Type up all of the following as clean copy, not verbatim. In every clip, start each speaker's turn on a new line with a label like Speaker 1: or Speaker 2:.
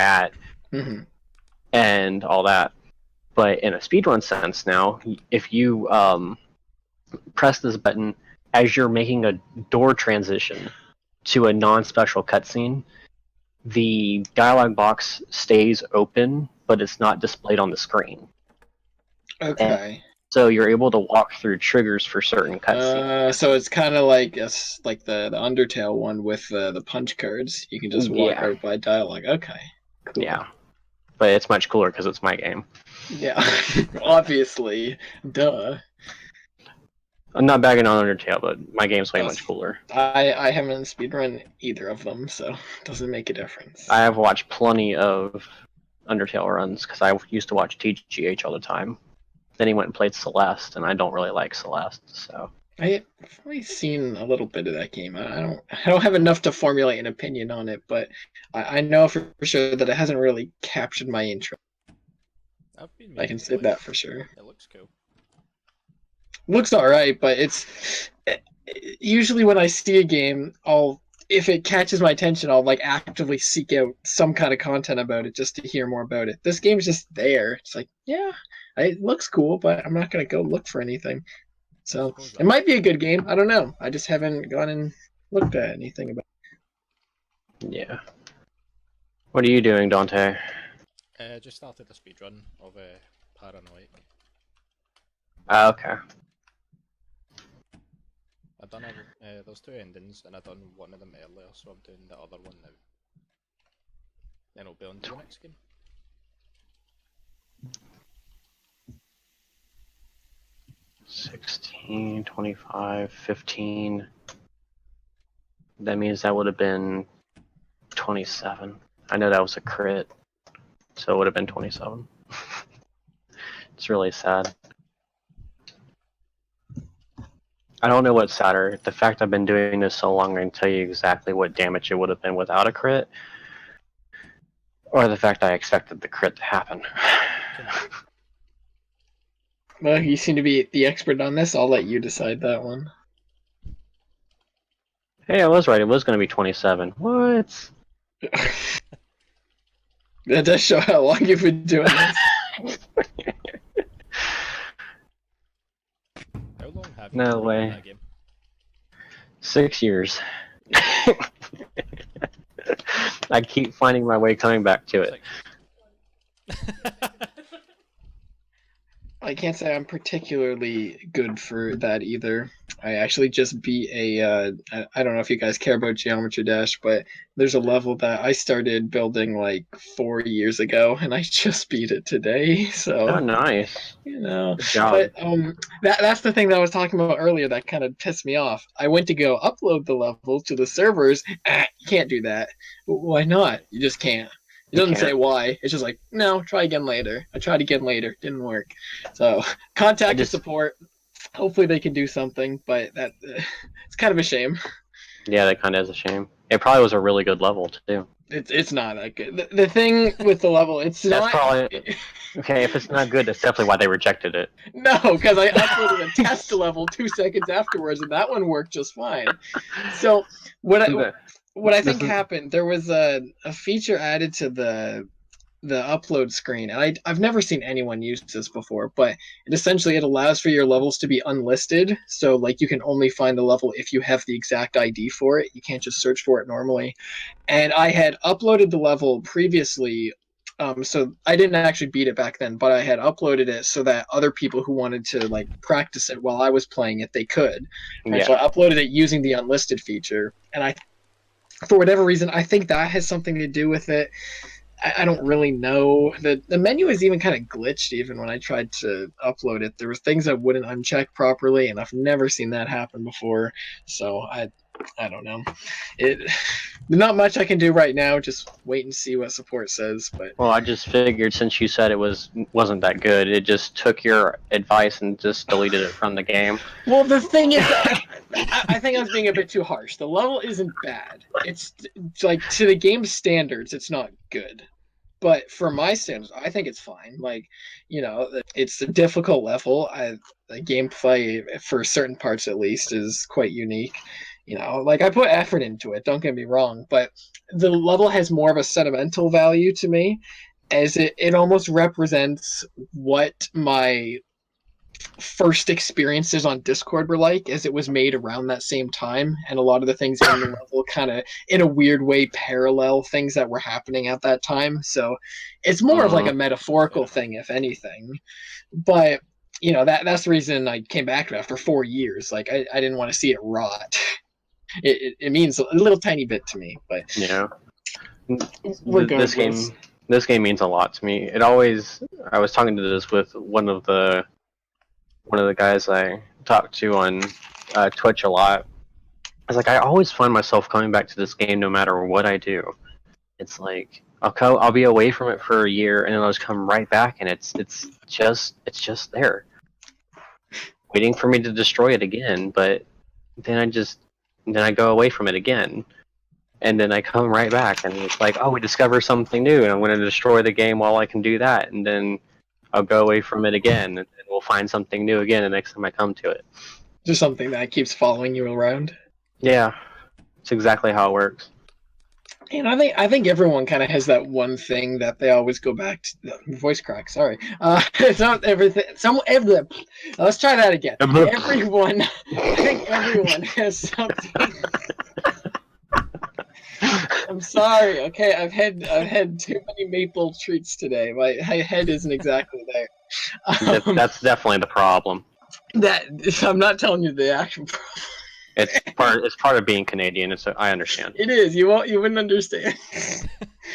Speaker 1: at, and all that. But in a speedrun sense now, if you press this button as you're making a door transition to a non-special cutscene, the dialog box stays open, but it's not displayed on the screen.
Speaker 2: Okay.
Speaker 1: And so you're able to walk through triggers for certain cutscenes.
Speaker 2: So it's kind of like the Undertale one with the punch cards. You can just walk right by dialogue. Okay. Cool.
Speaker 1: Yeah. But it's much cooler because it's my game.
Speaker 2: Yeah, obviously. Duh.
Speaker 1: I'm not bagging on Undertale, but my game's way much cooler.
Speaker 2: I haven't speedrun either of them, so it doesn't make a difference.
Speaker 1: I have watched plenty of Undertale runs because I used to watch TGH all the time. Then he went and played Celeste, and I don't really like Celeste, so.
Speaker 2: I've only seen a little bit of that game. I don't have enough to formulate an opinion on it, but I know for sure that it hasn't really captured my interest. I can say that for sure.
Speaker 3: It looks cool.
Speaker 2: Looks alright, but it's usually when I see a game, if it catches my attention, I'll like actively seek out some kind of content about it just to hear more about it. This game's just there. It's like, yeah, it looks cool, but I'm not gonna go look for anything. So it might be a good game. I don't know. I just haven't gone and looked at anything about
Speaker 1: it. Yeah. What are you doing, Dante?
Speaker 3: Just started a speedrun of Paranoiac.
Speaker 1: Okay.
Speaker 3: I've done those two endings, and I've done one of them earlier, so I'm doing the other one now. Then I'll be on to the next game.
Speaker 1: $16, $25, $15. That means that would have been 27. I know that was a crit, so it would have been 27. It's really sad. I don't know what's sadder, the fact I've been doing this so long I can tell you exactly what damage it would have been without a crit, or the fact I expected the crit to happen.
Speaker 2: Well, you seem to be the expert on this. I'll let you decide that one.
Speaker 1: Hey, I was right. It was going to be 27. What?
Speaker 2: That does show how long you've been doing this.
Speaker 3: How long have you
Speaker 1: no
Speaker 3: been
Speaker 1: way.
Speaker 3: That game?
Speaker 1: 6 years. I keep finding my way coming back to it.
Speaker 2: I can't say I'm particularly good for that either. I actually just beat I don't know if you guys care about Geometry Dash, but there's a level that I started building like 4 years ago, and I just beat it today. So
Speaker 1: oh, nice.
Speaker 2: You know,
Speaker 1: good job.
Speaker 2: But that's the thing that I was talking about earlier that kind of pissed me off. I went to go upload the level to the servers. You can't do that. Why not? You just can't. It doesn't say why. It's just like, no, try again later. I tried again later. Didn't work. So contact the support. Hopefully they can do something, but it's kind of a shame.
Speaker 1: Yeah, that kind of is a shame. It probably was a really good level, too.
Speaker 2: It's not that good. The thing with the level, it's not...
Speaker 1: Probably... Okay, if it's not good, that's definitely why they rejected it.
Speaker 2: No, because I uploaded a test level 2 seconds afterwards, and that one worked just fine. So what I think happened, there was a feature added to the upload screen, and I've never seen anyone use this before, but it allows for your levels to be unlisted. So like you can only find the level if you have the exact ID for it. You can't just search for it normally. And I had uploaded the level previously. So I didn't actually beat it back then, but I had uploaded it so that other people who wanted to like practice it while I was playing it, they could. And so I uploaded it using the unlisted feature. And for whatever reason, I think that has something to do with it. I don't really know. The menu is even kind of glitched even when I tried to upload it. There were things that wouldn't uncheck properly, and I've never seen that happen before. So I don't know. Not much I can do right now. Just wait and see what support says. But
Speaker 1: well, I just figured since you said it wasn't that good, it just took your advice and just deleted it from the game.
Speaker 2: Well, the thing is, I think I was being a bit too harsh. The level isn't bad. It's like to the game's standards, it's not good. But for my standards, I think it's fine. Like, it's a difficult level. The gameplay, for certain parts at least, is quite unique. You know, like I put effort into it, don't get me wrong, but the level has more of a sentimental value to me, as it almost represents what my first experiences on Discord were like, as it was made around that same time, and a lot of the things in the level kind of, in a weird way, parallel things that were happening at that time. So it's more of like a metaphorical thing, if anything. But you know, that's the reason I came back to it after 4 years. Like I didn't want to see it rot. It means a little tiny bit to me, but
Speaker 1: Yeah.
Speaker 2: regardless.
Speaker 1: This game means a lot to me. It always. I was talking to this with one of the guys I talk to on Twitch a lot. I was like, I always find myself coming back to this game no matter what I do. It's like I'll be away from it for a year and then I'll just come right back, and it's just there, waiting for me to destroy it again. But then I go away from it again, and then I come right back, and it's like, oh, we discover something new, and I'm going to destroy the game while I can do that, and then I'll go away from it again, and then we'll find something new again the next time I come to it.
Speaker 2: Just something that keeps following you around.
Speaker 1: Yeah, it's exactly how it works.
Speaker 2: And I think everyone kind of has that one thing that they always go back to. Voice crack, sorry. It's not everything. Let's try that again. Everyone, I think everyone has something. I'm sorry. Okay, I've had too many maple treats today. My head isn't exactly there.
Speaker 1: That's definitely the problem.
Speaker 2: I'm not telling you the actual problem.
Speaker 1: It's part of being Canadian. I understand.
Speaker 2: It is. You wouldn't understand.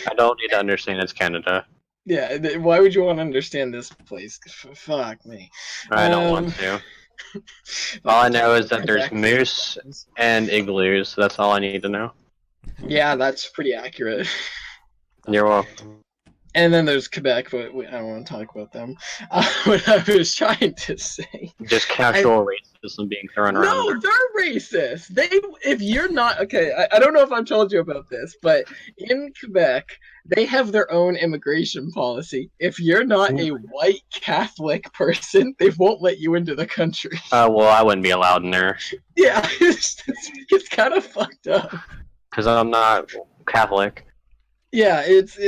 Speaker 1: I don't need to understand. It's Canada.
Speaker 2: Yeah. Why would you want to understand this place? Fuck me.
Speaker 1: I don't want to. All I know is that there's moose and igloos. So that's all I need to know.
Speaker 2: Yeah, that's pretty accurate.
Speaker 1: You're welcome.
Speaker 2: And then there's Quebec, but I don't want to talk about them. What I was trying to say.
Speaker 1: Just casual racism being thrown around.
Speaker 2: No, they're racist. If you're not okay, I don't know if I've told you about this, but in Quebec, they have their own immigration policy. If you're not a white Catholic person, they won't let you into the country.
Speaker 1: Well, I wouldn't be allowed in there.
Speaker 2: Yeah, it's kind of fucked up.
Speaker 1: Because I'm not Catholic.
Speaker 2: Yeah, it's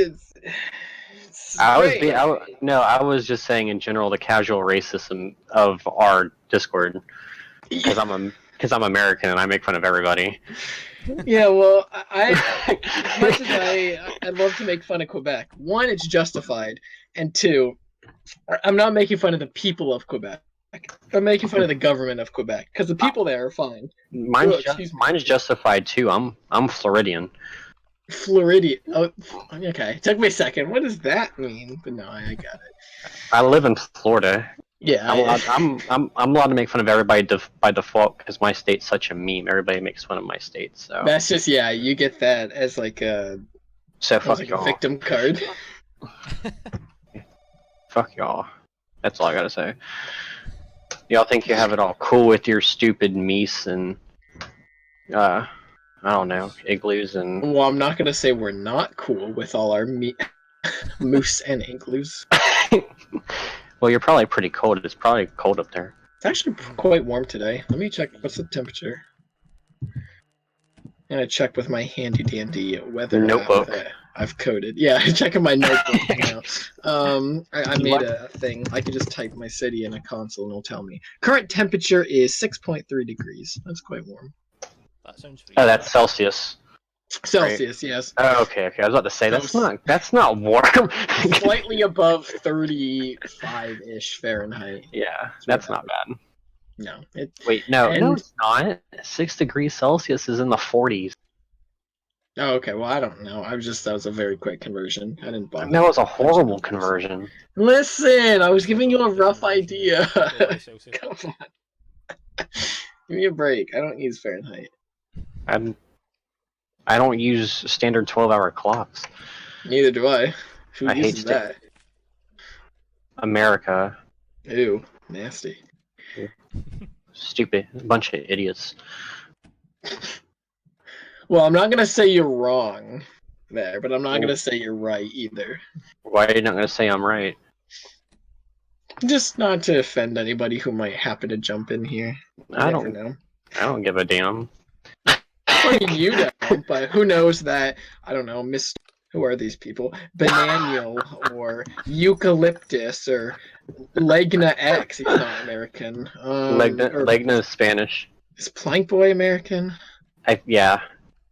Speaker 1: I was just saying in general the casual racism of our Discord, because I'm American and I make fun of everybody.
Speaker 2: Yeah, well, as much as I'd love to make fun of Quebec. One, it's justified, and two, I'm not making fun of the people of Quebec. I'm making fun of the government of Quebec because the people there are fine.
Speaker 1: Mine's justified too. I'm Floridian.
Speaker 2: Floridian. Oh, okay. It took me a second. What does that mean? But no, I got it.
Speaker 1: I live in Florida.
Speaker 2: Yeah,
Speaker 1: I'm allowed to make fun of everybody by default because my state's such a meme. Everybody makes fun of my state, so
Speaker 2: that's just you get that as like a victim card.
Speaker 1: Fuck y'all. That's all I gotta say. Y'all think you have it all cool with your stupid meese and I don't know, igloos and.
Speaker 2: Well, I'm not gonna say we're not cool with all our moose and igloos.
Speaker 1: Well, you're probably pretty cold. It's probably cold up there.
Speaker 2: It's actually quite warm today. Let me check. What's the temperature? I'm gonna check with my handy dandy weather
Speaker 1: notebook.
Speaker 2: I've coded. Yeah, checking my notebook now. I made a thing. I can just type my city in a console and it'll tell me. Current temperature is 6.3 degrees. That's quite warm.
Speaker 3: That sounds.
Speaker 1: Oh, that's Celsius.
Speaker 2: Celsius, right? Yes.
Speaker 1: Oh, okay. I was about to say that's not warm.
Speaker 2: Slightly above 35-ish Fahrenheit.
Speaker 1: Yeah, that's not bad.
Speaker 2: No.
Speaker 1: No, it's not. 6 degrees Celsius is in the 40s.
Speaker 2: Oh, okay. Well, I don't know. That was a very quick conversion. I didn't bother.
Speaker 1: That was a horrible conversion.
Speaker 2: Listen, I was giving you a rough idea. Come on. Give me a break. I don't use Fahrenheit.
Speaker 1: I don't use standard 12-hour clocks.
Speaker 2: Neither do I. Who
Speaker 1: I
Speaker 2: uses
Speaker 1: hate
Speaker 2: that?
Speaker 1: America.
Speaker 2: Ew, nasty.
Speaker 1: Stupid. A bunch of idiots.
Speaker 2: Well, I'm not going to say you're wrong there, but I'm not going to say you're right either.
Speaker 1: Why are you not going to say I'm right?
Speaker 2: Just not to offend anybody who might happen to jump in here.
Speaker 1: I don't know. I don't give a damn.
Speaker 2: fucking you don't, but who knows that, I don't know, who are these people? Bananiel or Eucalyptus or Legna X, he's not American.
Speaker 1: Legna is Spanish.
Speaker 2: Is Plank Boy American?
Speaker 1: Yeah.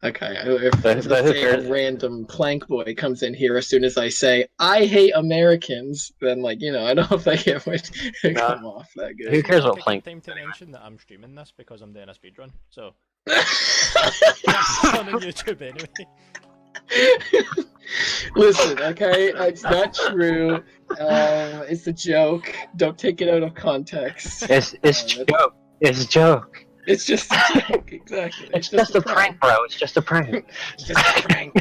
Speaker 2: Okay, if let's say a random Plank Boy comes in here as soon as I say, I hate Americans, then, like, you know, I don't know if I get what come off that good.
Speaker 1: Who cares what Plank?
Speaker 3: Time to mention that I'm streaming this because I'm doing a speedrun, so... It's on YouTube anyway.
Speaker 2: Listen, okay, it's not true. It's a joke. Don't take it out of context.
Speaker 1: It's joke. It's a joke.
Speaker 2: It's just a joke, exactly.
Speaker 1: It's just a prank, bro. It's just a prank.
Speaker 2: It's just a prank.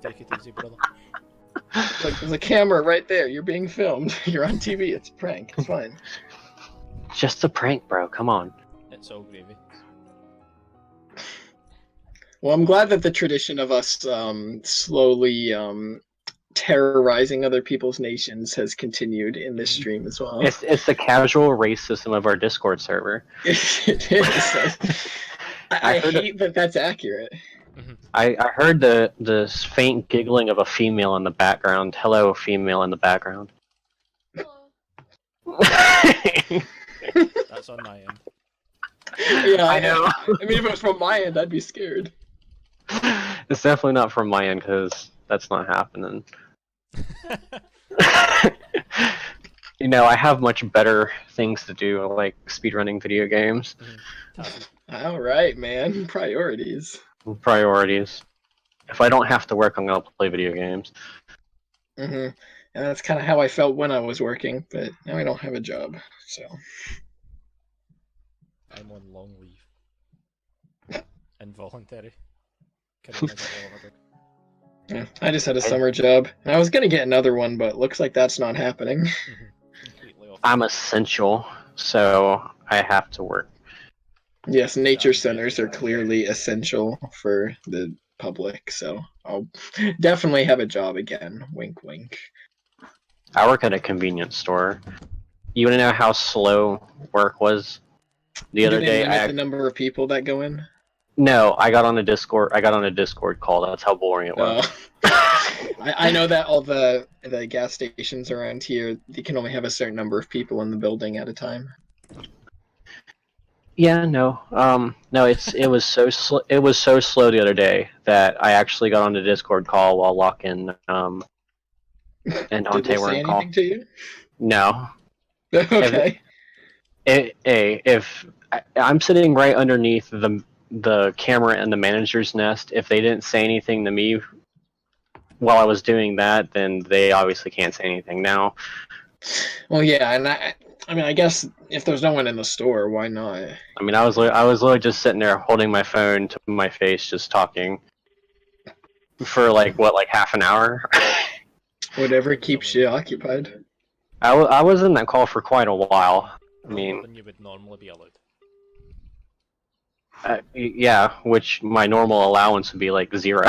Speaker 3: Take it easy, brother.
Speaker 2: Like, there's a camera right there. You're being filmed. You're on TV. It's a prank. It's fine.
Speaker 1: Just a prank, bro. Come on.
Speaker 3: It's all gravy.
Speaker 2: Well, I'm glad that the tradition of us slowly terrorizing other people's nations has continued in this stream as well.
Speaker 1: It's the casual race system of our Discord server.
Speaker 2: It is. I hate that that's accurate.
Speaker 1: I heard the faint giggling of a female in the background. Hello, female in the background.
Speaker 3: That's on my end.
Speaker 2: Yeah,
Speaker 1: I know.
Speaker 2: I mean, if it was from my end, I'd be scared.
Speaker 1: It's definitely not from my end because that's not happening. You know, I have much better things to do, like speedrunning video games.
Speaker 2: All right, man. Priorities.
Speaker 1: Priorities. If I don't have to work, I'm gonna play video games.
Speaker 2: And that's kind of how I felt when I was working, but now I don't have a job, so.
Speaker 3: I'm on long leave. Involuntary.
Speaker 2: Yeah, I just had a summer job. And I was gonna get another one, but looks like that's not happening.
Speaker 1: I'm essential, so I have to work.
Speaker 2: Yes, nature centers are clearly essential for the public, so I'll definitely have a job again. Wink, wink.
Speaker 1: I work at a convenience store. You wanna know how slow work was the other day?
Speaker 2: The number of people that go in.
Speaker 1: No, I got on a Discord. I got on a Discord call. That's how boring it was.
Speaker 2: I know that all the gas stations around here, you can only have a certain number of people in the building at a time.
Speaker 1: Yeah, no, no. It was so slow the other day that I actually got on a Discord call while Locke and Dante were in call.
Speaker 2: Did they say anything to you?
Speaker 1: No.
Speaker 2: Okay.
Speaker 1: If I'm sitting right underneath the camera in the manager's nest, if they didn't say anything to me while I was doing that, then they obviously can't say anything now.
Speaker 2: Well, yeah, and I mean, I guess if there's no one in the store, why not?
Speaker 1: I mean, I was literally just sitting there holding my phone to my face, just talking for like half an hour.
Speaker 2: Whatever keeps you occupied.
Speaker 1: I was in that call for quite a while. I mean,
Speaker 3: than you would normally be allowed.
Speaker 1: Yeah, which my normal allowance would be like 0.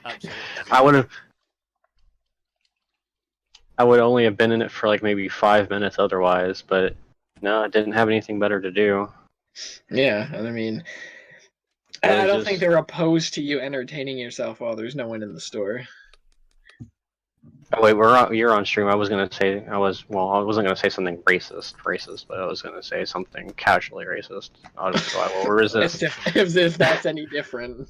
Speaker 3: Absolutely.
Speaker 1: I would only have been in it for like maybe 5 minutes otherwise, but no, I didn't have anything better to do.
Speaker 2: Yeah, and I mean, I don't think they're opposed to you entertaining yourself while there's no one in the store.
Speaker 1: Oh, wait, you're on stream. I wasn't gonna say something racist, but I was gonna say something casually racist. I will resist.
Speaker 2: As if that's any different.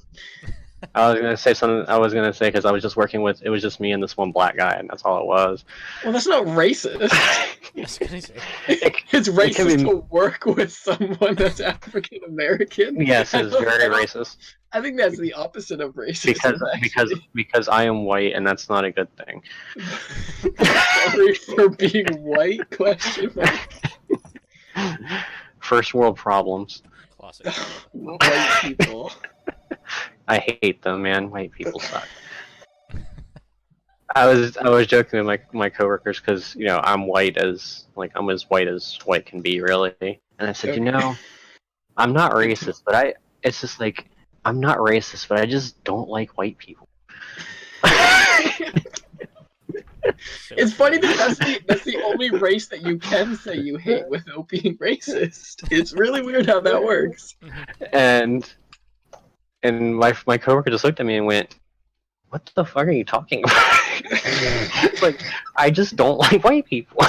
Speaker 1: I was gonna say something. I was gonna say because I was just working with. It was just me and this one black guy, and that's all it was.
Speaker 2: Well, that's not racist.
Speaker 3: I was gonna say.
Speaker 2: It's racist to work with someone that's African American.
Speaker 1: Yes, it's very racist.
Speaker 2: I think that's the opposite of racism.
Speaker 1: Because I am white, and that's not a good thing.
Speaker 2: Sorry for being white? Question mark.
Speaker 1: First world problems.
Speaker 3: Classic.
Speaker 2: White people.
Speaker 1: I hate them, man. White people suck. I was joking with my coworkers because I'm as white as white can be, really. And I said, I'm not racist, but it's just like I'm not racist, but I just don't like white people.
Speaker 2: It's funny that that's the only race that you can say you hate without being racist. It's really weird how that works.
Speaker 1: And And my coworker just looked at me and went, "What the fuck are you talking about?" It's like, I just don't like white people.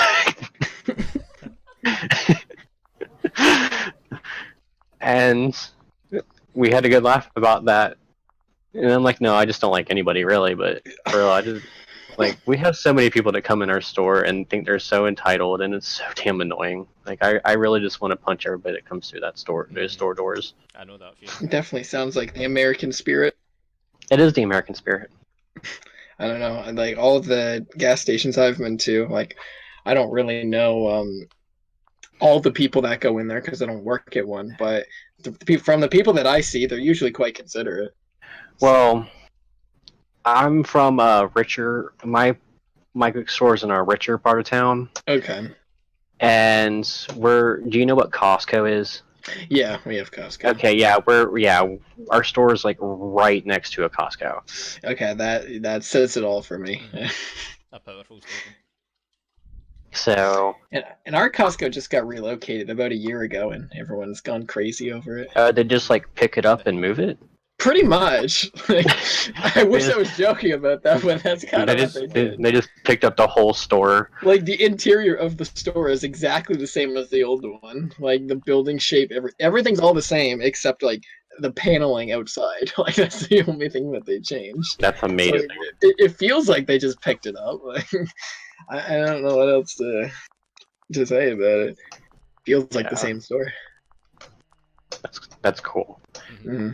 Speaker 1: And we had a good laugh about that. And I'm like, no, I just don't like anybody really, but for real, I just like we have so many people that come in our store and think they're so entitled, and it's so damn annoying. Like I really just want to punch everybody that comes through that store, those store doors.
Speaker 3: I know that feeling.
Speaker 2: Definitely sounds like the American spirit.
Speaker 1: It is the American spirit.
Speaker 2: I don't know. Like all of the gas stations I've been to, like I don't really know all the people that go in there because I don't work at one. But from the people that I see, they're usually quite considerate.
Speaker 1: Well, I'm from a richer. My store's in a richer part of town,
Speaker 2: Okay.
Speaker 1: and do you know what Costco is?
Speaker 2: Yeah, we have Costco.
Speaker 1: Okay, yeah, our store is like right next to a Costco.
Speaker 2: Okay, that says it all for me.
Speaker 3: A powerful statement.
Speaker 1: So
Speaker 2: And our Costco just got relocated about a year ago, and everyone's gone crazy over it.
Speaker 1: they just like pick it up and move it.
Speaker 2: Pretty much. Like, I wish I was joking about that, but that's kind of what they did.
Speaker 1: They just picked up the whole store.
Speaker 2: Like the interior of the store is exactly the same as the old one. Like the building shape, everything's all the same except like the paneling outside. Like that's the only thing that they changed.
Speaker 1: That's amazing.
Speaker 2: So it feels like they just picked it up. Like I don't know what else to say about it. Feels like the same store.
Speaker 1: That's cool.
Speaker 2: Mm-hmm.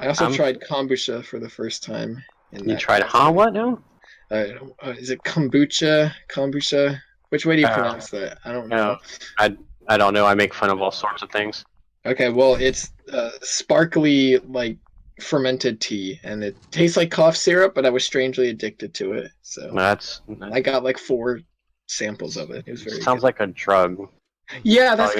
Speaker 2: I also tried kombucha for the first time.
Speaker 1: You tried what now?
Speaker 2: Is it kombucha? Kombucha? Which way do you pronounce that? I don't know.
Speaker 1: I don't know. I make fun of all sorts of things.
Speaker 2: Okay, well, it's sparkly, like, fermented tea, and it tastes like cough syrup, but I was strangely addicted to it. So I got like 4 samples of it. It was very
Speaker 1: sounds
Speaker 2: good.
Speaker 1: like a drug.
Speaker 2: Yeah, that's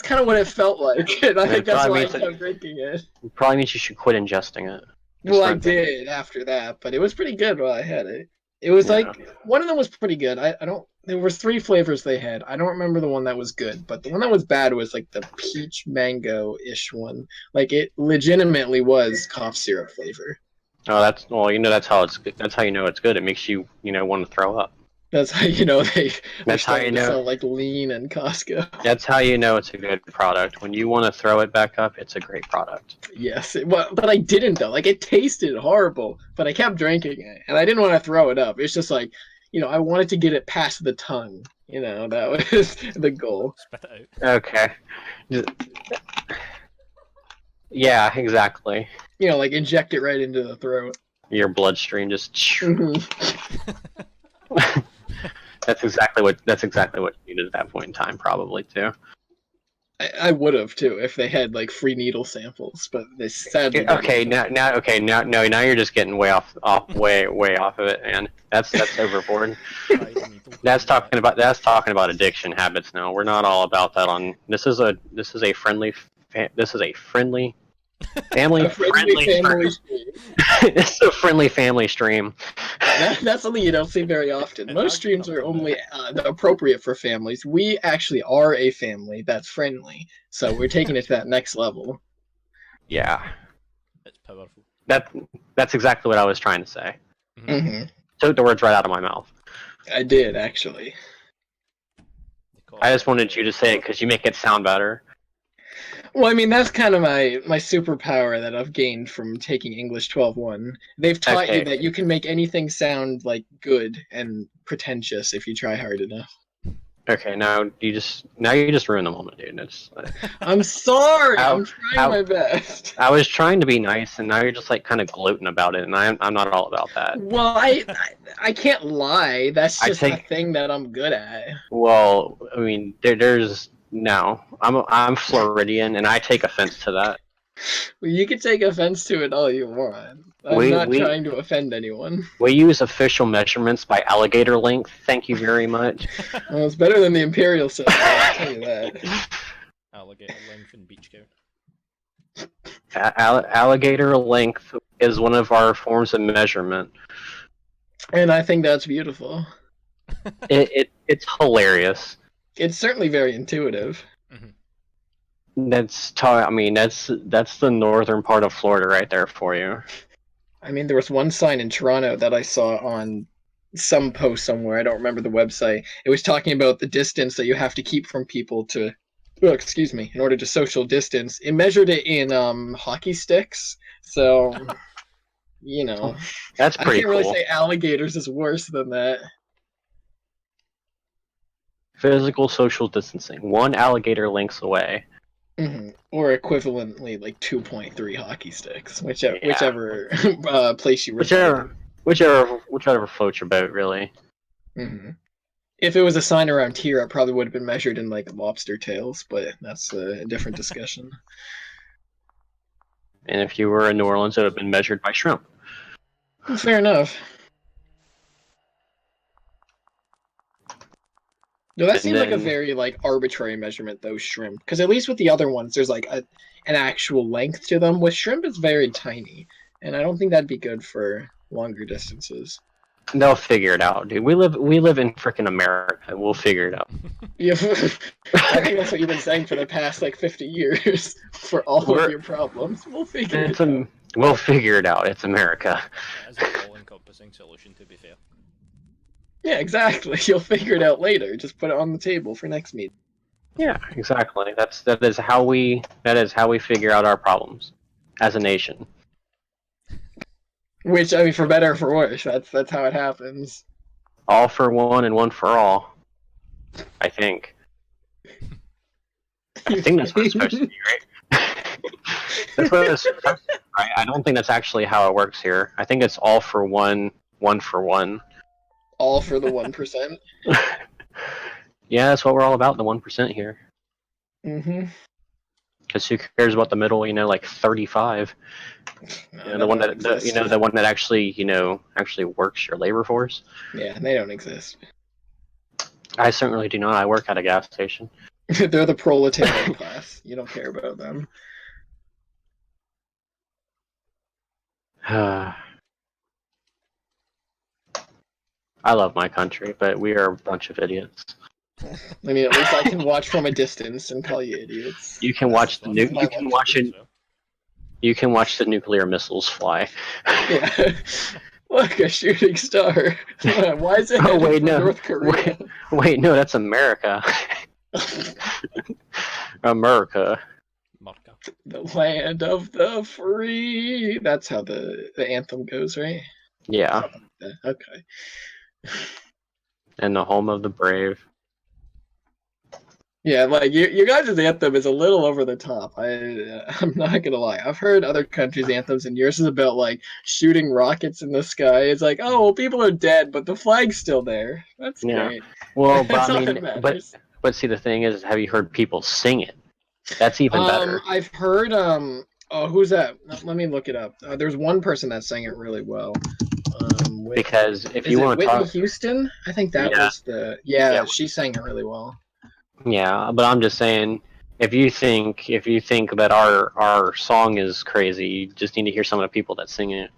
Speaker 2: kind of what it felt like, and I think that's why I kept drinking it.
Speaker 1: Probably means you should quit ingesting it.
Speaker 2: Well, I did after that, but it was pretty good while I had it. It was like one of them was pretty good. I don't. There were 3 flavors they had. I don't remember the one that was good, but the one that was bad was like the peach mango-ish one. Like it legitimately was cough syrup flavor.
Speaker 1: Oh, that's how you know it's good. It makes you want to throw up.
Speaker 2: That's how you know
Speaker 1: That's how you know.
Speaker 2: Sell like lean and Costco.
Speaker 1: That's how you know it's a good product. When you want to throw it back up, it's a great product.
Speaker 2: Yes, but I didn't though. Like it tasted horrible, but I kept drinking it, and I didn't want to throw it up. It's just like, I wanted to get it past the tongue. That was the goal.
Speaker 3: Spit it out.
Speaker 1: Okay. Yeah, exactly.
Speaker 2: Like inject it right into the throat.
Speaker 1: Your bloodstream just.
Speaker 2: Mm-hmm.
Speaker 1: That's exactly what you needed at that point in time, probably too.
Speaker 2: I would have too if they had like free needle samples, but they sadly.
Speaker 1: Now you're just getting way off of it, and that's overboard. That's talking about addiction habits. Now we're not all about that. This is a friendly family friendly stream. It's a friendly family stream.
Speaker 2: That's something you don't see very often. Most streams are only appropriate for families. We actually are a family that's friendly, so we're taking it to that next level.
Speaker 1: Yeah,
Speaker 3: it's powerful.
Speaker 1: That's exactly what I was trying to say.
Speaker 2: Mm-hmm.
Speaker 1: Took the words right out of my mouth.
Speaker 2: I did actually.
Speaker 1: I just wanted you to say it because you make it sound better.
Speaker 2: Well, I mean, that's kind of my superpower that I've gained from taking English 12-1. They've taught you that you can make anything sound like good and pretentious if you try hard enough.
Speaker 1: Okay, now you just ruined the moment, dude.
Speaker 2: I'm sorry. I'm trying my best.
Speaker 1: I was trying to be nice, and now you're just like kind of gloating about it, and I'm not all about that.
Speaker 2: Well, I can't lie. That's just a thing that I'm good at.
Speaker 1: Well, I mean, no, I'm Floridian, and I take offense to that.
Speaker 2: Well, you can take offense to it all you want. I'm not trying to offend anyone.
Speaker 1: We use official measurements by alligator length. Thank you very much.
Speaker 2: Well, it's better than the imperial system, I'll tell you that.
Speaker 3: Alligator length and beach cow.
Speaker 1: Alligator length is one of our forms of measurement.
Speaker 2: And I think that's beautiful.
Speaker 1: It's hilarious.
Speaker 2: It's certainly very intuitive.
Speaker 3: Mm-hmm.
Speaker 1: I mean, that's the northern part of Florida right there for you.
Speaker 2: I mean, there was one sign in Toronto that I saw on some post somewhere. I don't remember the website. It was talking about the distance that you have to keep from people to, oh, excuse me, in order to social distance. It measured it in hockey sticks. So, you know,
Speaker 1: That's
Speaker 2: I
Speaker 1: pretty
Speaker 2: can't really
Speaker 1: cool.
Speaker 2: say alligators is worse than that.
Speaker 1: Physical social distancing, one alligator lengths away.
Speaker 2: Or equivalently, like 2.3 hockey sticks,
Speaker 1: Yeah.
Speaker 2: whichever place you reside
Speaker 1: Whichever floats your boat, really.
Speaker 2: in. If it was a sign around here, it probably would have been measured in like lobster tails, but that's a different discussion.
Speaker 1: And if you were in New Orleans, it would have been measured by shrimp.
Speaker 2: Fair enough. No, that
Speaker 1: And
Speaker 2: seems like a
Speaker 1: then,
Speaker 2: very like arbitrary measurement, though, shrimp. Because at least with the other ones, there's like an actual length to them. With shrimp, it's very tiny, and I don't think that'd be good for longer distances.
Speaker 1: they'll figure it out, dude. We live in freaking America. We'll figure it out.
Speaker 2: Yeah, I think that's what you've been saying for the past like 50 years for all of
Speaker 1: We're
Speaker 2: your problems. We'll figure
Speaker 1: it's
Speaker 2: it out.
Speaker 1: we'll figure it out. It's America.
Speaker 3: That is an all-encompassing solution, to be fair.
Speaker 2: Yeah, exactly. You'll figure it out later. Just put it on the table for next meeting.
Speaker 1: Yeah, exactly. That is how we figure out our problems as a nation.
Speaker 2: Which, I mean, for better or for worse, that's how it happens.
Speaker 1: All for one and one for all. I think. I think that's what it's supposed to be, right? That's what it's supposed to be, right? I don't think that's actually how it works here. I think it's all for one, one for one.
Speaker 2: All for the 1%.
Speaker 1: Yeah, that's what we're all about, the 1% here.
Speaker 2: Mm-hmm.
Speaker 1: Because who cares about the middle, like 35?
Speaker 2: No,
Speaker 1: The one that
Speaker 2: exist.
Speaker 1: the one that actually works your labor force.
Speaker 2: Yeah, they don't exist.
Speaker 1: I certainly do not. I work at a gas station.
Speaker 2: They're the proletarian class. You don't care about them.
Speaker 1: I love my country, but we are a bunch of idiots.
Speaker 2: I mean, at least I can watch from a distance and call you idiots.
Speaker 1: You can watch the
Speaker 3: That's
Speaker 1: you can watch it. You can watch the nuclear missiles fly.
Speaker 2: Yeah. Look, a shooting star. Why is it
Speaker 1: Oh
Speaker 2: headed
Speaker 1: wait,
Speaker 2: for
Speaker 1: no.
Speaker 2: North Korea?
Speaker 1: Wait, no, that's America. America.
Speaker 3: Marca.
Speaker 2: The land of the free. That's how the anthem goes, right?
Speaker 1: Yeah,
Speaker 2: Okay.
Speaker 1: and the home of the brave.
Speaker 2: Yeah, like your guys' anthem is a little over the top. I'm not gonna lie. I've heard other countries' anthems, and yours is about like shooting rockets in the sky. It's like, oh well, people are dead, but the flag's still there. That's
Speaker 1: Yeah.
Speaker 2: great.
Speaker 1: Well, but
Speaker 2: That's
Speaker 1: I
Speaker 2: all that
Speaker 1: mean,
Speaker 2: matters.
Speaker 1: but see, the thing is, have you heard people sing it? That's even better.
Speaker 2: I've heard oh, who's that? Let me look it up. There's one person that sang it really well.
Speaker 1: Because if
Speaker 2: Is
Speaker 1: you
Speaker 2: it
Speaker 1: want to
Speaker 2: Whitney
Speaker 1: talk,
Speaker 2: Houston? I think that
Speaker 1: yeah,
Speaker 2: was the
Speaker 1: yeah,
Speaker 2: she sang it really well.
Speaker 1: yeah. But I'm just saying, if you think that our song is crazy, you just need to hear some of the people that sing it.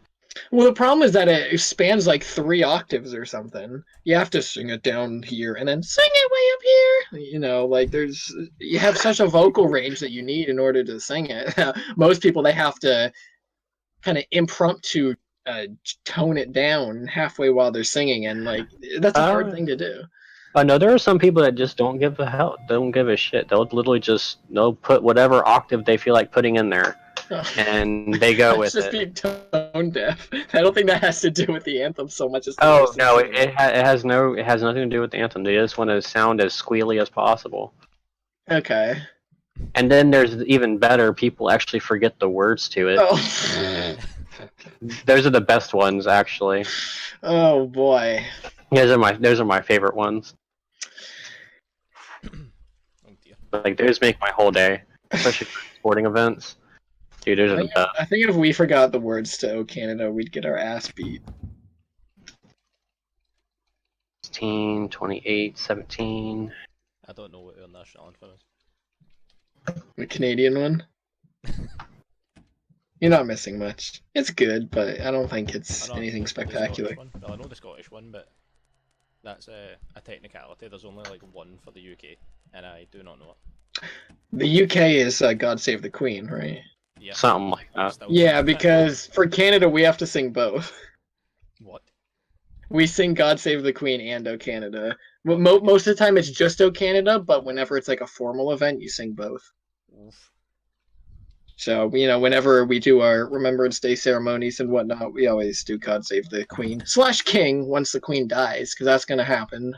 Speaker 2: Well, the problem is that it spans like 3 octaves or something. You have to sing it down here and then sing it way up here. Like you have such a vocal range that you need in order to sing it. Most people, they have to kind of impromptu tone it down halfway while they're singing, and like that's a hard thing to do.
Speaker 1: I know there are some people that just don't give a hell. They don't give a shit. They'll literally they'll put whatever octave they feel like putting in there, and they go
Speaker 2: That's
Speaker 1: with
Speaker 2: just
Speaker 1: it.
Speaker 2: being tone deaf. I don't think that has to do with the anthem so much as the
Speaker 1: Oh
Speaker 2: person
Speaker 1: no,
Speaker 2: singing
Speaker 1: it has nothing to do with the anthem. They just want to sound as squealy as possible.
Speaker 2: Okay.
Speaker 1: And then there's even better. People actually forget the words to it.
Speaker 2: Oh.
Speaker 1: Those are the best ones, actually.
Speaker 2: Oh boy.
Speaker 1: Those are my favorite ones.
Speaker 3: Oh dear.
Speaker 1: Like those make my whole day, especially for sporting events. Dude, those are the best.
Speaker 2: I think if we forgot the words to "Oh Canada," we'd get our ass beat.
Speaker 1: 16, 28, 17.
Speaker 3: I don't know what our national anthem is.
Speaker 2: The Canadian one. You're not missing much. It's good, but I don't think it's anything spectacular.
Speaker 3: Well, I know the Scottish one, but that's a technicality. There's only like one for the UK, and I do not know it.
Speaker 2: The UK is God Save the Queen, right?
Speaker 3: Yeah.
Speaker 1: Something like that.
Speaker 3: Still
Speaker 2: Yeah,
Speaker 3: doing that.
Speaker 2: because for Canada we have to sing both.
Speaker 3: What?
Speaker 2: We sing God Save the Queen and O Canada. Most of the time it's just O Canada, but whenever it's like a formal event, you sing both.
Speaker 3: Oof.
Speaker 2: So, whenever we do our Remembrance Day ceremonies and whatnot, we always do God Save the Queen / King once the Queen dies, because that's going to happen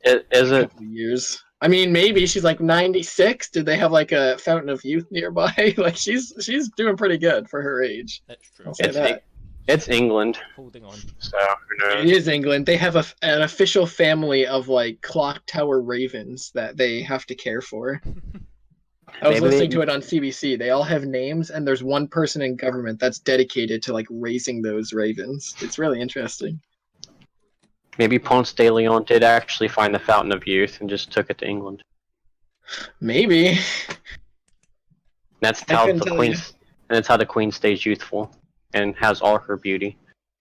Speaker 1: Is
Speaker 2: in a
Speaker 1: it?
Speaker 2: couple of years. I mean, maybe she's like 96. Did they have like a fountain of youth nearby? Like she's doing pretty good for her age.
Speaker 3: That's true.
Speaker 2: I'll say that.
Speaker 1: It's England,
Speaker 3: Holding on.
Speaker 1: so who
Speaker 2: It
Speaker 1: knows?
Speaker 2: is England. They have an official family of like clock tower ravens that they have to care for. I was listening to it on CBC. They all have names, and there's one person in government that's dedicated to like raising those ravens. It's really interesting.
Speaker 1: Maybe Ponce de Leon did actually find the Fountain of Youth and just took it to England.
Speaker 2: Maybe.
Speaker 1: That's
Speaker 2: I
Speaker 1: how
Speaker 2: couldn't
Speaker 1: the
Speaker 2: tell
Speaker 1: queen.
Speaker 2: you.
Speaker 1: And that's how the queen stays youthful and has all her beauty.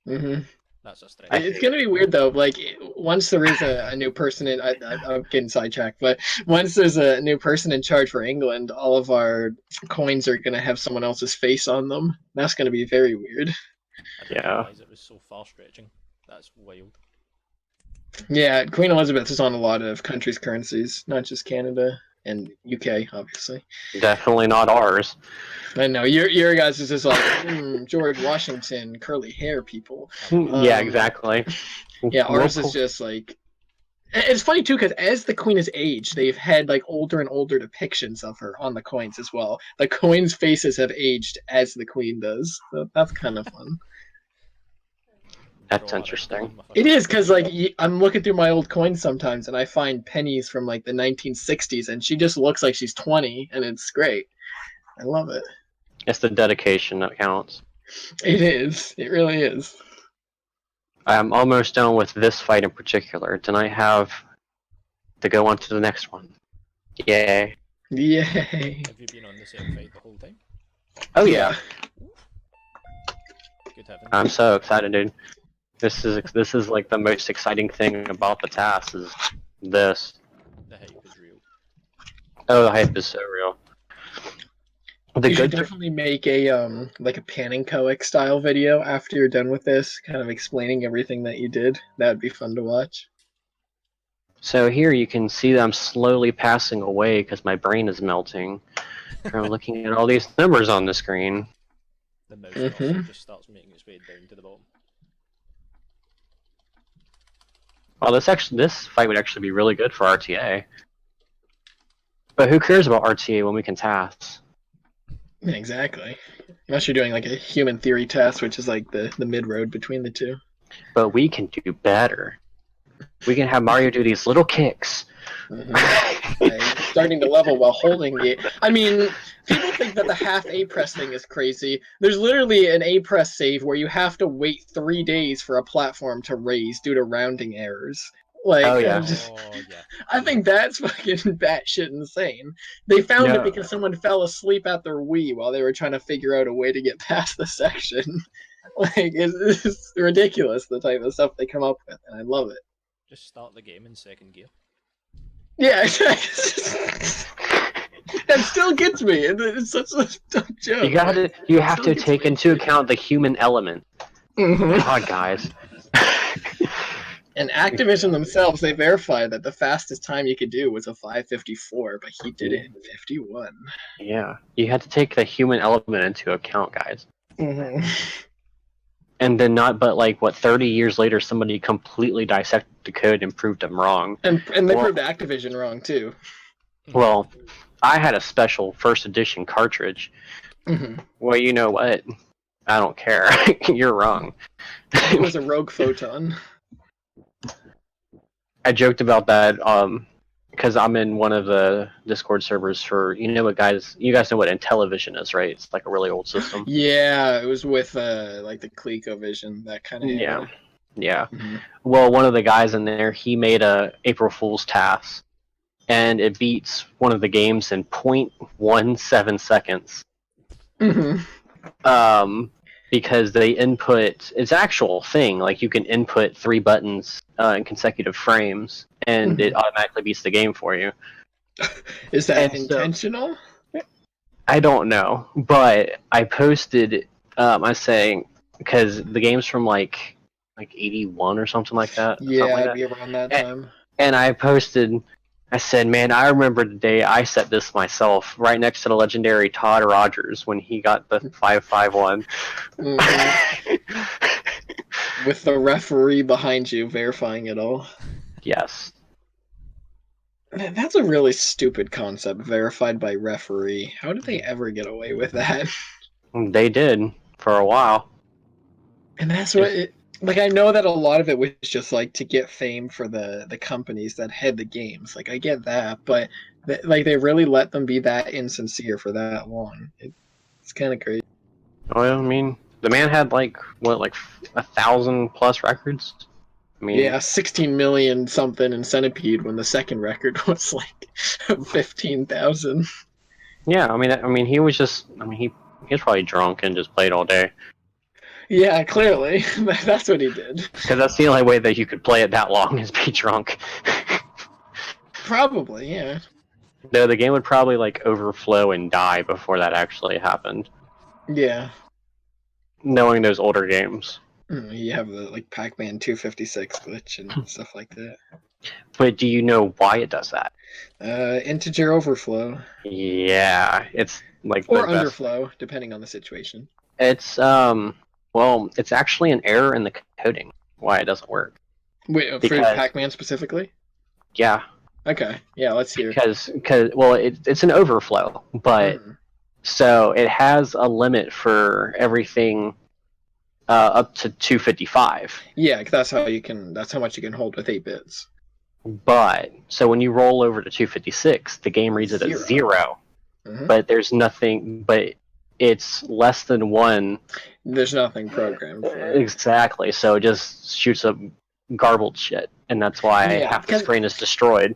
Speaker 2: Mm-hmm.
Speaker 3: That's a stretch.
Speaker 2: It's gonna be weird though. Like once there is a new person in, I'm getting sidetracked, but once there's a new person in charge for England, all of our coins are gonna have someone else's face on them. That's gonna be very weird.
Speaker 3: I didn't realize it was so far stretching. That's wild.
Speaker 2: Yeah, Queen Elizabeth is on a lot of countries' currencies, not just Canada and UK, obviously.
Speaker 1: Definitely not ours.
Speaker 2: I know your guys is just like George Washington, curly hair people.
Speaker 1: Yeah, exactly.
Speaker 2: Yeah, ours is just like. It's funny too because as the queen has aged, they've had like older and older depictions of her on the coins as well. The coins' faces have aged as the queen does, so that's kind of fun.
Speaker 1: That's interesting.
Speaker 2: It is because like I'm looking through my old coins sometimes, and I find pennies from like the 1960s, and she just looks like she's 20, and it's great. I love it.
Speaker 1: It's the dedication that counts.
Speaker 2: It is. It really is.
Speaker 1: I'm almost done with this fight in particular. Then I have to go on to the next one. Yay.
Speaker 2: Yay.
Speaker 3: Have you been on the same fight the whole time?
Speaker 1: Oh yeah.
Speaker 3: Good heavens.
Speaker 1: I'm so excited, dude. This is like the most exciting thing about the task is this.
Speaker 3: The hype is real.
Speaker 1: Oh, the hype is so real.
Speaker 2: You should definitely make a like a Panic style video after you're done with this, kind of explaining everything that you did. That would be fun to watch.
Speaker 1: So here you can see that I'm slowly passing away because my brain is melting from looking at all these numbers on the screen.
Speaker 3: The mouse cursor just starts making its way down to the bottom.
Speaker 1: Well, this fight would actually be really good for RTA. But who cares about RTA when we can task?
Speaker 2: Exactly. Unless you're doing like a human theory test, which is like the mid road between the two.
Speaker 1: But we can do better. We can have Mario do these little kicks.
Speaker 2: Starting to level while holding it. I mean, people think that the half A press thing is crazy. There's literally an A press save where you have to wait 3 days for a platform to raise due to rounding errors. Like,
Speaker 1: oh yeah.
Speaker 2: I think that's fucking batshit insane. They found it because someone fell asleep at their Wii while they were trying to figure out a way to get past the section. Like, it's ridiculous the type of stuff they come up with, and I love it.
Speaker 3: Just start the game in second gear.
Speaker 2: Yeah, that still gets me. It's such a dumb joke.
Speaker 1: You have to take into account the human element. God, guys.
Speaker 2: And Activision themselves, they verified that the fastest time you could do was a 5:54, but he did it in 51.
Speaker 1: Yeah, you had to take the human element into account, guys.
Speaker 2: Mm-hmm.
Speaker 1: And then but like, 30 years later, somebody completely dissected the code and proved them wrong.
Speaker 2: And they proved Activision wrong, too.
Speaker 1: Well, I had a special first edition cartridge.
Speaker 2: Mm-hmm.
Speaker 1: Well, you know what? I don't care. You're wrong.
Speaker 2: It was a rogue photon.
Speaker 1: I joked about that because I'm in one of the Discord servers for, you know what, guys? You guys know what Intellivision is, right? It's like a really old system.
Speaker 2: Yeah, it was with like the ColecoVision, that kind of
Speaker 1: era. Yeah.
Speaker 2: Mm-hmm.
Speaker 1: Well, one of the guys in there, he made a April Fool's task, and it beats one of the games in 0.17 seconds.
Speaker 2: Mm-hmm.
Speaker 1: Because they input, it's an actual thing, like you can input 3 buttons in consecutive frames, and it automatically beats the game for you.
Speaker 2: Is that
Speaker 1: And so,
Speaker 2: intentional?
Speaker 1: I don't know, but I posted, I saying, because the game's from like 81 or something like that, something
Speaker 2: Yeah,
Speaker 1: like
Speaker 2: I'd
Speaker 1: that.
Speaker 2: be around that
Speaker 1: And,
Speaker 2: time.
Speaker 1: and I posted, I said, man, I remember the day I set this myself, right next to the legendary Todd Rogers when he got the 551.
Speaker 2: With the referee behind you verifying it all.
Speaker 1: Yes.
Speaker 2: That's a really stupid concept, verified by referee. How did they ever get away with that?
Speaker 1: They did for a while.
Speaker 2: And that's what it like. I know that a lot of it was just like to get fame for the companies that had the games. Like I get that, but like they really let them be that insincere for that long. It's kind of crazy.
Speaker 1: Well, I mean, the man had like 1,000+ records. I mean,
Speaker 2: Yeah, 16 million something in Centipede when the second record was like 15,000.
Speaker 1: yeah. I mean, he was just. I mean, he was probably drunk and just played all day.
Speaker 2: Yeah, clearly that's what he did.
Speaker 1: Because that's the only way that you could play it that long is be drunk.
Speaker 2: Probably, yeah.
Speaker 1: No, the game would probably like overflow and die before that actually happened.
Speaker 2: Yeah.
Speaker 1: Knowing those older games.
Speaker 2: You have the like Pac-Man 256 glitch and stuff like that.
Speaker 1: But do you know why it does that?
Speaker 2: Integer overflow.
Speaker 1: Yeah, it's like the
Speaker 2: Or
Speaker 1: best.
Speaker 2: underflow, depending on the situation.
Speaker 1: It's well, it's actually an error in the coding why it doesn't work.
Speaker 2: Wait, for
Speaker 1: Because
Speaker 2: Pac-Man specifically?
Speaker 1: yeah,
Speaker 2: Okay, yeah, let's hear.
Speaker 1: because well, it's an overflow, but
Speaker 2: Mm.
Speaker 1: so it has a limit for everything up to 255.
Speaker 2: Yeah, 'cause that's how much you can hold with 8 bits.
Speaker 1: But so when you roll over to 256, the game reads it as 0.
Speaker 2: Mhm.
Speaker 1: But there's nothing. But it's less than 1
Speaker 2: There's nothing programmed for it.
Speaker 1: exactly. So it just shoots up garbled shit, and that's why
Speaker 2: Yeah,
Speaker 1: half the
Speaker 2: because
Speaker 1: screen is destroyed.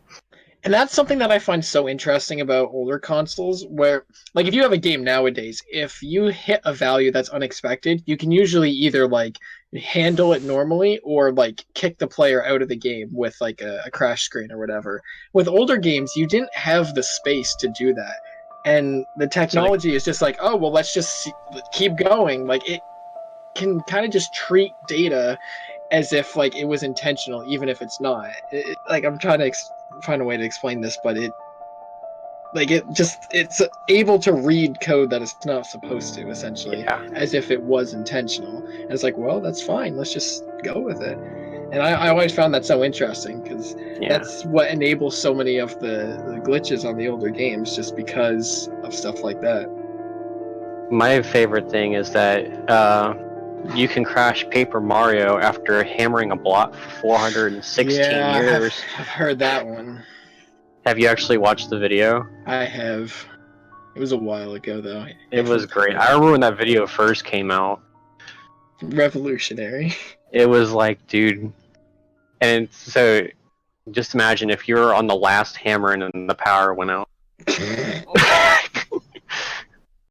Speaker 2: and that's something that I find so interesting about older consoles, where, like, if you have a game nowadays, if you hit a value that's unexpected, you can usually either, like, handle it normally or, like, kick the player out of the game with, like, a crash screen or whatever. With older games, you didn't have the space to do that. And the
Speaker 1: So
Speaker 2: technology is just like, oh, well, let's just keep going. Like, it can kind of just treat data as if like it was intentional, even if it's not. Like I'm trying to find a way to explain this, but it's able to read code that it's not supposed to, essentially,
Speaker 1: yeah,
Speaker 2: as if it was intentional. And it's like, well, that's fine. Let's just go with it. And I always found that so interesting because
Speaker 1: yeah.
Speaker 2: that's what enables so many of the glitches on the older games, just because of stuff like that.
Speaker 1: My favorite thing is that you can crash Paper Mario after hammering a block for 416
Speaker 2: Yeah,
Speaker 1: years.
Speaker 2: I've heard that one.
Speaker 1: Have you actually watched the video?
Speaker 2: I have. It was a while ago, though.
Speaker 1: It was great. I remember when that video first came out.
Speaker 2: Revolutionary.
Speaker 1: It was like, dude. And so just imagine if you were on the last hammer and then the power went out.